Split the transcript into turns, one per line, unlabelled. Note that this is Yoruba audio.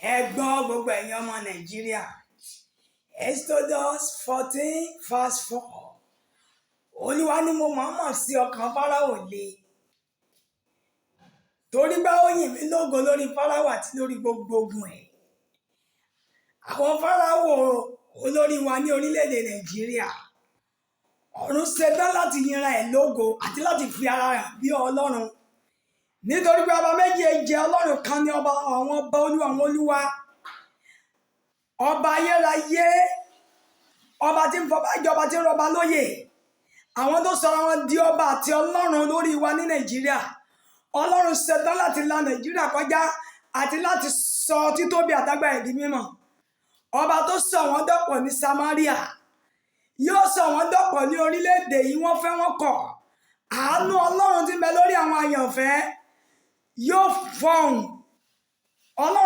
Ẹ gbọ́ gbogbo ẹ̀yin ọmọ Nàìjíríà. Exodus 14:4. Olúwa ni mo mọ̀ọ́mọ̀ sí ọkàn Fáráò le. Torí bá ó yìn mí lógo lórí Fáráò àti lórí gbogbo ogun ẹ̀. Àwọn Fáráò olórí wa ní orílẹ̀-èdè Nàìjíríà. Ọ̀run ṣetán láti yìnra ẹ̀ lógo àti láti fi ara rẹ̀ bí Ọlọ́run. Nítorí pé ọba méjì jẹ́ Ọlọ́run kan ní ọba àwọn ọba olúwa àwọn olúwa. Ọba ayérayé, ọba tí ń fọba jọba tí ń rọba lóyè. Àwọn tó sọra wọn di ọba àti Ọlọ́run lórí wa ní Nàìjíríà. Ọlọ́run ṣetán láti la Nàìjíríà kọjá àti láti sọ títóbi àtàgbà ẹ̀ di mímọ̀. Ọba tó sọ wọ́n dọ̀pọ̀ ní Samaria yóò sọ wọ́n dọ̀pọ̀ ní orílẹ̀-èdè yìí wọ́n fẹ́ wọ́n kọ̀. Àánú Ọlọ́run tí ń bẹ lórí àwọn àyànfẹ́ yóò fọhùn. Ọlọ́run